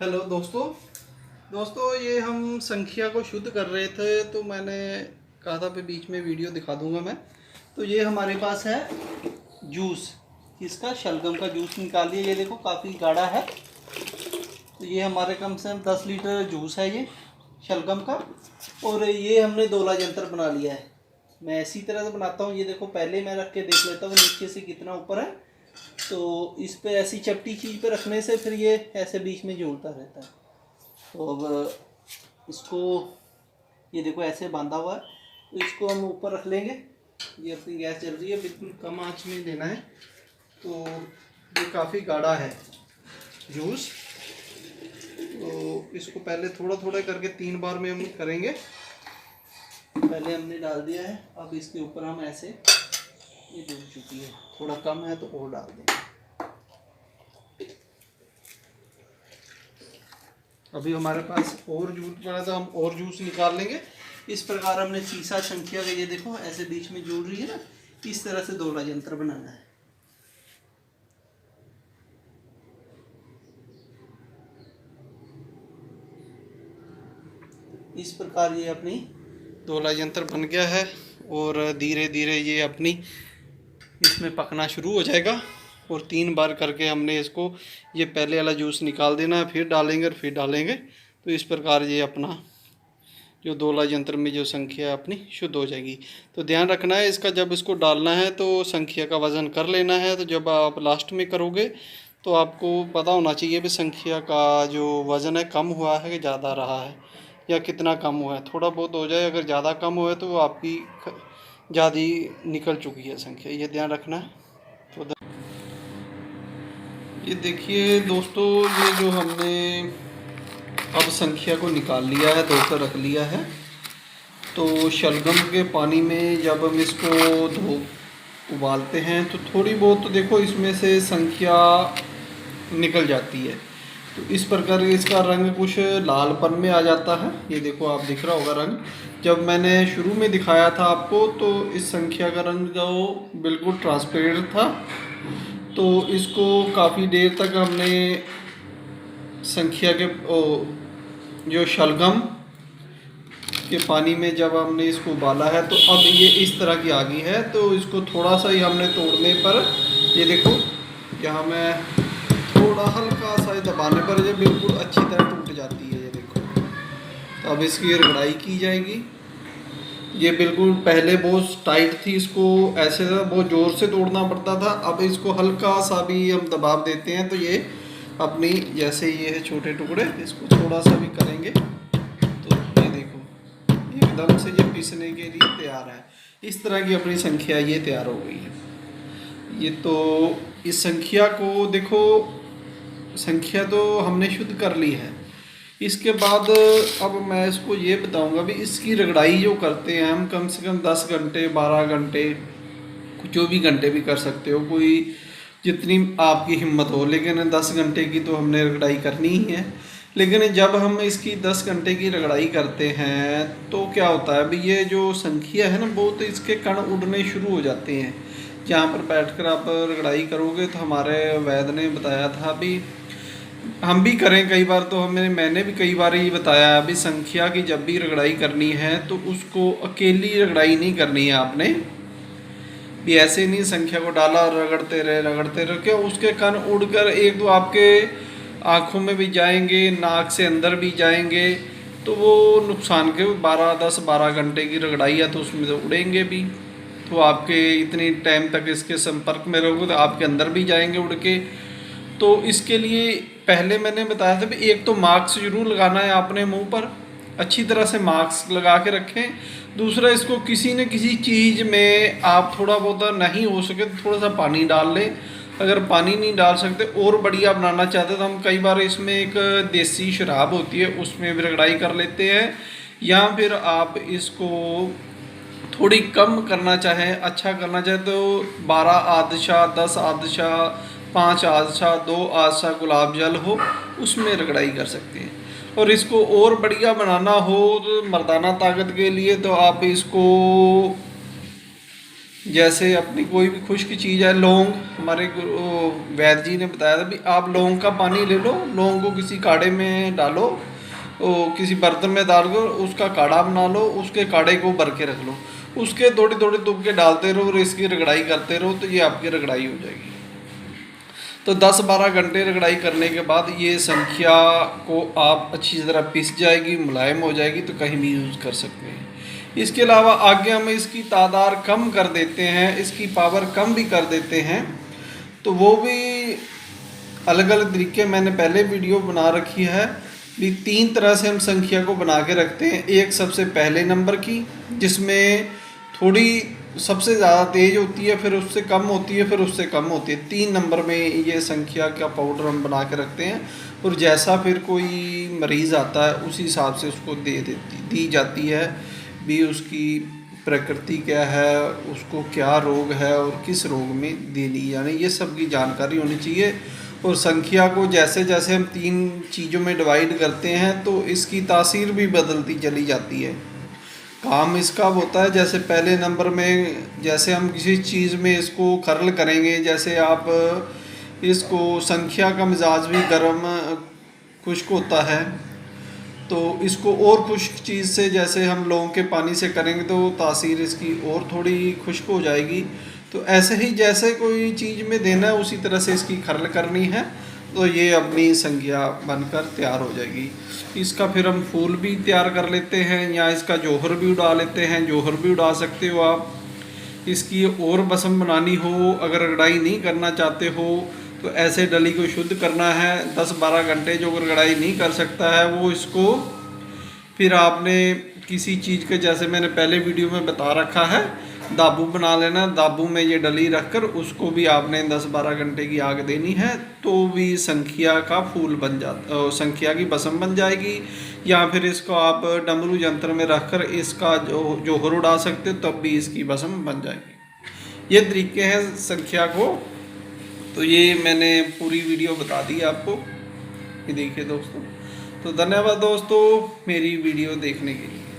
Hello दोस्तों ये हम संख्या को शुद्ध कर रहे थे तो मैंने कहा था कि बीच में वीडियो दिखा दूंगा मैं। तो ये हमारे पास है जूस, इसका शलगम का जूस निकालिए। ये देखो काफ़ी गाढ़ा है। तो ये हमारे कम से कम 10 लीटर जूस है ये शलगम का। और ये हमने दोला यंत्र बना लिया है। मैं इसी तरह से बनाता हूँ। ये देखो पहले मैं रख के देख लेता हूँ नीचे से कितना ऊपर है। तो इस पे ऐसी चपटी चीज़ पे रखने से फिर ये ऐसे बीच में झूलता रहता है। तो अब इसको ये देखो ऐसे बांधा हुआ है, तो इसको हम ऊपर रख लेंगे। ये अपनी गैस जल रही है, बिल्कुल कम आंच में देना है। तो ये काफ़ी गाढ़ा है जूस। तो इसको पहले थोड़ा थोड़ा करके 3 बार में हम करेंगे। पहले हमने डाल दिया है, अब इसके ऊपर हम ऐसे, ये डूब चुकी है, थोड़ा कम है तो और डाल देंगे। अभी हमारे पास और जूस पड़ा था, हम और जूस निकाल लेंगे। इस प्रकार हमने सीसा संख्या का, ये देखो ऐसे बीच में जोड़ रही है ना, इस तरह से दोहरा यंत्र बनाना है। इस प्रकार ये अपनी दोहरा यंत्र बन गया है और धीरे धीरे ये अपनी इसमें पकना शुरू हो जाएगा। और 3 बार करके हमने इसको, ये पहले वाला जूस निकाल देना है, फिर डालेंगे और फिर डालेंगे। तो इस प्रकार ये अपना जो दोला यंत्र में जो संख्या है अपनी शुद्ध हो जाएगी। तो ध्यान रखना है इसका, जब इसको डालना है तो संख्या का वज़न कर लेना है। तो जब आप लास्ट में करोगे तो आपको पता होना चाहिए भी संख्या का जो वज़न है कम हुआ है कि ज़्यादा रहा है, या कितना कम हुआ है। थोड़ा बहुत हो जाए, अगर ज़्यादा कम हुआ है तो आपकी ज़्यादा निकल चुकी है संख्या, ये ध्यान रखना है। तो ये देखिए दोस्तों, ये जो हमने अब संख्या को निकाल लिया है, धोकर रख लिया है। तो शलगम के पानी में जब हम इसको उबालते हैं तो थोड़ी बहुत तो देखो इसमें से संख्या निकल जाती है। तो इस प्रकार इसका रंग कुछ लालपन में आ जाता है। ये देखो आप दिख रहा होगा रंग। जब मैंने शुरू में दिखाया था आपको तो इस संख्या का रंग जो बिल्कुल ट्रांसपेरेंट था। तो इसको काफ़ी देर तक हमने संख्या के जो शलगम के पानी में जब हमने इसको उबाला है, तो अब ये इस तरह की आ गई है। तो इसको थोड़ा सा ही हमने तोड़ने पर, ये देखो यहाँ मैं थोड़ा हल्का सा दबाने पर ये बिल्कुल अच्छी तरह टूट जाती है। ये देखो, तो अब इसकी रगड़ाई की जाएगी। ये बिल्कुल पहले बहुत टाइट थी, इसको ऐसे बहुत ज़ोर से तोड़ना पड़ता था। अब इसको हल्का सा भी हम दबाव देते हैं तो ये अपनी, जैसे ये है छोटे टुकड़े, इसको थोड़ा सा भी करेंगे तो ये देखो एकदम से ये पीसने के लिए तैयार है। इस तरह की अपनी संख्या ये तैयार हो गई है। ये तो इस संख्या को देखो, संख्या तो हमने शुद्ध कर ली है। इसके बाद अब मैं इसको ये बताऊंगा भी इसकी रगड़ाई जो करते हैं हम, कम से कम 10 घंटे 12 घंटे, जो भी घंटे भी कर सकते हो, कोई जितनी आपकी हिम्मत हो। लेकिन 10 घंटे की तो हमने रगड़ाई करनी ही है। लेकिन जब हम इसकी 10 घंटे की रगड़ाई करते हैं तो क्या होता है भी, ये जो संख्या है ना, बहुत इसके कण उड़ने शुरू हो जाते हैं। जहाँ पर बैठकर आप रगड़ाई करोगे तो हमारे वैद्य ने बताया था भी, हम भी करें कई बार, तो मैंने भी कई बार ये बताया अभी, संख्या की जब भी रगड़ाई करनी है तो उसको अकेली रगड़ाई नहीं करनी है आपने भी। ऐसे नहीं संख्या को डाला और रगड़ते रहे, क्या उसके कण उड़कर एक दो आपके आँखों में भी जाएंगे, नाक से अंदर भी जाएंगे। तो वो नुकसान के 10-12 घंटे की रगड़ाई है तो उसमें तो उड़ेंगे भी। तो आपके इतनी टाइम तक इसके संपर्क में रहोगे तो आपके अंदर भी जाएंगे उड़ के। तो इसके लिए पहले मैंने बताया था भी, एक तो मास्क जरूर लगाना है आपने मुंह पर, अच्छी तरह से मास्क लगा के रखें। दूसरा, इसको किसी न किसी चीज़ में आप थोड़ा बहुत, नहीं हो सके तो थोड़ा सा पानी डाल लें। अगर पानी नहीं डाल सकते और बढ़िया बनाना चाहते तो हम कई बार इसमें एक देसी शराब होती है उसमें भी रगड़ाई कर लेते हैं। या फिर आप इसको थोड़ी कम करना चाहें, अच्छा करना चाहें तो 12 आदशा, 10 आदशा, 5 आदशा, 2 आदशा गुलाब जल हो उसमें रगड़ाई कर सकते हैं। और इसको और बढ़िया बनाना हो तो मर्दाना ताकत के लिए तो आप इसको जैसे अपनी कोई भी खुश्क चीज़ है, लौंग, हमारे वैद्य जी ने बताया था भी आप लौंग का पानी ले लो, लौंग को किसी काढ़े में डालो, किसी बर्तन में डालकर उसका काढ़ा बना लो, उसके काढ़े को भर के रख लो, उसके थोड़ी थोड़ी तुपके डालते रहो और इसकी रगड़ाई करते रहो, तो ये आपकी रगड़ाई हो जाएगी। तो 10-12 घंटे रगड़ाई करने के बाद ये संख्या को आप अच्छी तरह पिस जाएगी, मुलायम हो जाएगी, तो कहीं भी यूज़ कर सकते हैं। इसके अलावा आगे हम इसकी तादाद कम कर देते हैं, इसकी पावर कम भी कर देते हैं, तो वो भी अलग अलग तरीके मैंने पहले वीडियो बना रखी है। भी 3 तरह से हम संख्या को बना के रखते हैं। एक सबसे पहले नंबर की, जिसमें थोड़ी सबसे ज़्यादा तेज़ होती है, फिर उससे कम होती है, फिर उससे कम होती है। 3 नंबर में ये संख्या का पाउडर हम बना के रखते हैं, और जैसा फिर कोई मरीज़ आता है उसी हिसाब से उसको दी जाती है भी उसकी प्रकृति क्या है, उसको क्या रोग है और किस रोग में देनी, यानी ये सब की जानकारी होनी चाहिए। और संख्या को जैसे जैसे हम 3 चीज़ों में डिवाइड करते हैं तो इसकी तासीर भी बदलती चली जाती है। काम इसका होता है, जैसे पहले नंबर में जैसे हम किसी चीज़ में इसको खरल करेंगे, जैसे आप इसको संख्या का मिजाज भी गर्म खुश्क होता है, तो इसको और खुश्क चीज़ से जैसे हम लौंग के पानी से करेंगे तो तासीर इसकी और थोड़ी खुश्क हो जाएगी। तो ऐसे ही जैसे कोई चीज़ में देना है उसी तरह से इसकी खरल करनी है, तो ये अपनी संज्ञा बनकर तैयार हो जाएगी। इसका फिर हम फूल भी तैयार कर लेते हैं, या इसका जौहर भी उड़ा लेते हैं, जौहर भी उड़ा सकते हो आप। इसकी और बसम बनानी हो, अगर रगड़ाई नहीं करना चाहते हो तो ऐसे डली को शुद्ध करना है 10-12 घंटे। जो रगड़ाई नहीं कर सकता है वो इसको फिर आपने किसी चीज़ के, जैसे मैंने पहले वीडियो में बता रखा है, दाबू बना लेना। दाबू में ये डली रखकर उसको भी आपने 10-12 घंटे की आग देनी है, तो भी संख्या का फूल बन जाता, संख्या की बसम बन जाएगी। या फिर इसको आप डमरू यंत्र में रखकर इसका जौहर उड़ा सकते हो, तब भी इसकी बसम बन जाएगी। ये तरीके हैं संख्या को। तो ये मैंने पूरी वीडियो बता दी आपको, ये देखिए दोस्तों। तो धन्यवाद दोस्तों मेरी वीडियो देखने के लिए।